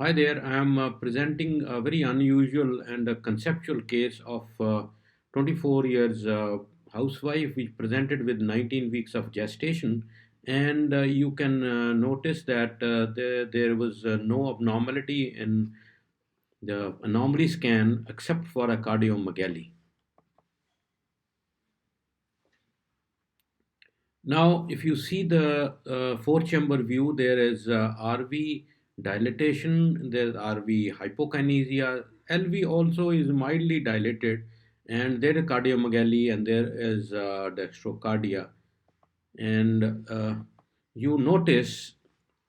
Hi there, I am presenting a very unusual and a conceptual case of 24 years housewife which presented with 19 weeks of gestation. And you can notice that there was no abnormality in the anomaly scan except for a cardiomegaly. Now, if you see the four-chamber view, there is RV dilatation, there is RV hypokinesia, LV also is mildly dilated, and there is cardiomegaly, and there is dextrocardia. And you notice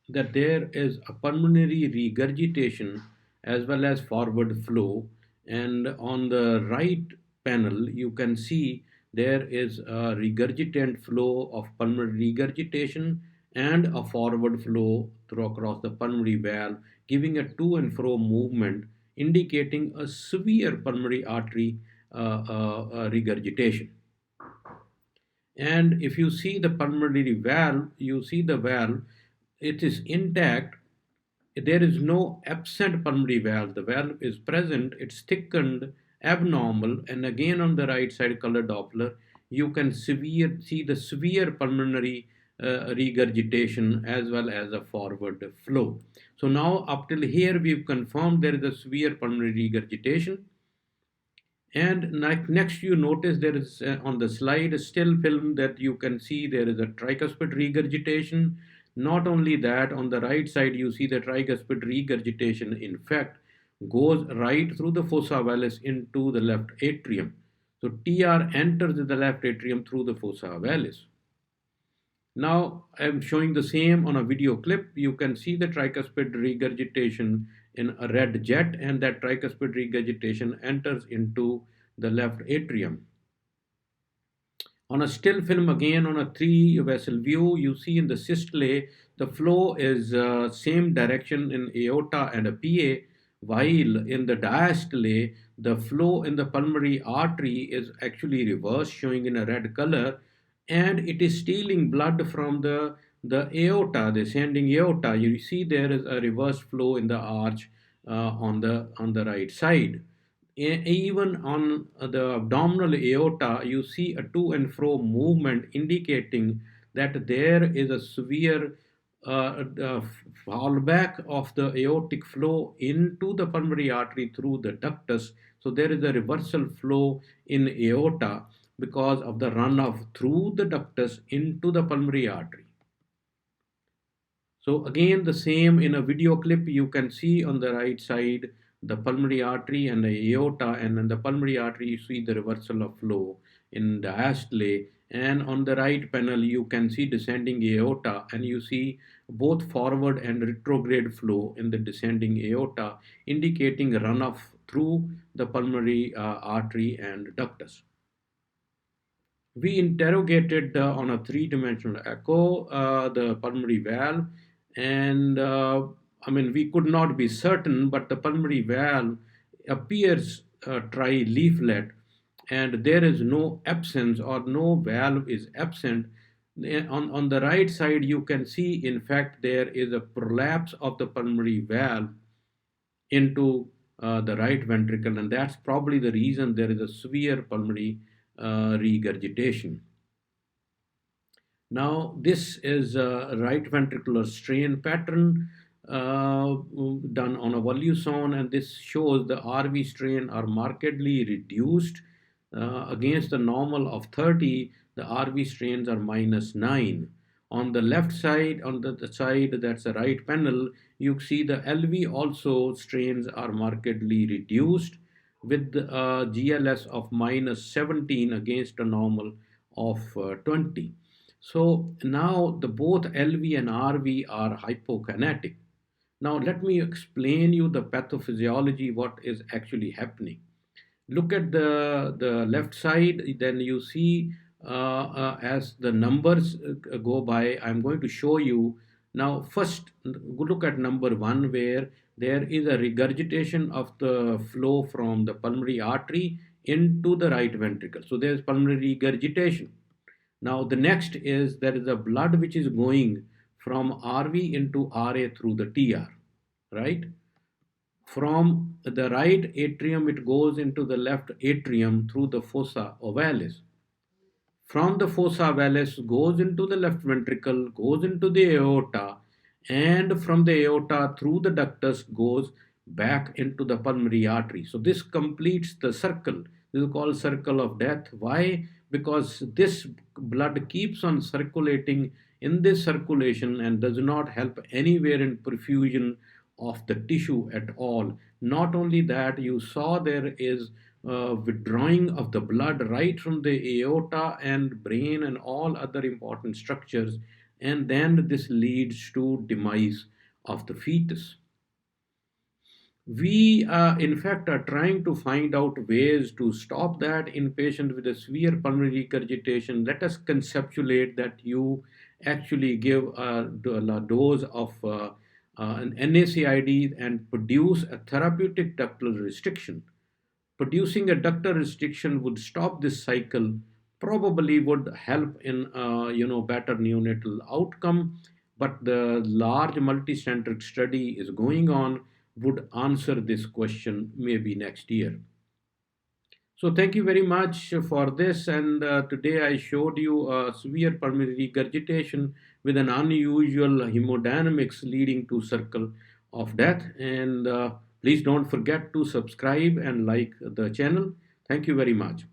that there is a pulmonary regurgitation as well as forward flow. And on the right panel, you can see there is a regurgitant flow of pulmonary regurgitation and a forward flow through across the pulmonary valve, giving a to and fro movement, indicating a severe pulmonary artery regurgitation. And if you see the pulmonary valve, you see the valve, it is intact. There is no absent pulmonary valve. The valve is present, it's thickened, abnormal, and again on the right side color Doppler, you can see the severe pulmonary regurgitation as well as a forward flow. So now up till here we've confirmed there is a severe pulmonary regurgitation. And next, you notice there is on the slide a still film that you can see there is a tricuspid regurgitation. Not only that, on the right side, you see the tricuspid regurgitation, in fact, goes right through the fossa valis into the left atrium. So TR enters the left atrium through the fossa valis. Now I'm showing the same on a video clip. You can see the tricuspid regurgitation in a red jet, and that tricuspid regurgitation enters into the left atrium. On a still film again on a three vessel view, you see in the systole, the flow is same direction in aorta and a PA, while in the diastole, the flow in the pulmonary artery is actually reversed, showing in a red color, and it is stealing blood from the aorta, the ascending aorta. You see there is a reverse flow in the arch on the right side. Even on the abdominal aorta, you see a to and fro movement indicating that there is a severe fallback of the aortic flow into the pulmonary artery through the ductus. So there is a reversal flow in aorta because of the runoff through the ductus into the pulmonary artery. So again, the same in a video clip, you can see on the right side the pulmonary artery and the aorta, and in the pulmonary artery, you see the reversal of flow in diastole. And on the right panel, you can see descending aorta, and you see both forward and retrograde flow in the descending aorta, indicating runoff through the pulmonary artery and ductus. We interrogated on a three-dimensional echo the pulmonary valve, and I mean, we could not be certain, but the pulmonary valve appears tri-leaflet, and there is no absence or no valve is absent. On the right side, you can see, in fact, there is a prolapse of the pulmonary valve into the right ventricle, and that's probably the reason there is a severe pulmonary regurgitation. Now, this is a right ventricular strain pattern done on a Voluson, and this shows the RV strain are markedly reduced against the normal of 30. The RV strains are -9. On the left side, on the side that's the right panel, you see the LV also strains are markedly reduced with GLS of -17 against a normal of 20. So now the both LV and RV are hypokinetic. Now let me explain you the pathophysiology, what is actually happening. Look at the left side, then you see as the numbers go by, I'm going to show you. Now first look at number 1, where there is a regurgitation of the flow from the pulmonary artery into the right ventricle. So there's pulmonary regurgitation. Now the next is there is a blood which is going from RV into RA through the TR, right? From the right atrium, it goes into the left atrium through the fossa ovalis. From the fossa ovalis, goes into the left ventricle, goes into the aorta, and from the aorta through the ductus goes back into the pulmonary artery. So this completes the circle. This is called circle of death. Why? Because this blood keeps on circulating in this circulation and does not help anywhere in perfusion of the tissue at all. Not only that, you saw there is withdrawing of the blood right from the aorta and brain and all other important structures, and then this leads to demise of the fetus. We, in fact, are trying to find out ways to stop that in patients with a severe pulmonary regurgitation. Let us conceptuate that you actually give a dose of an NaCid and produce a therapeutic ductal restriction. Producing a ductal restriction would stop this cycle, probably would help in better neonatal outcome, but the large multicentric study is going on, would answer this question maybe next year. So thank you very much for this, and today I showed you a severe pulmonary regurgitation with an unusual hemodynamics leading to circle of death. And please don't forget to subscribe and like the channel. Thank you very much.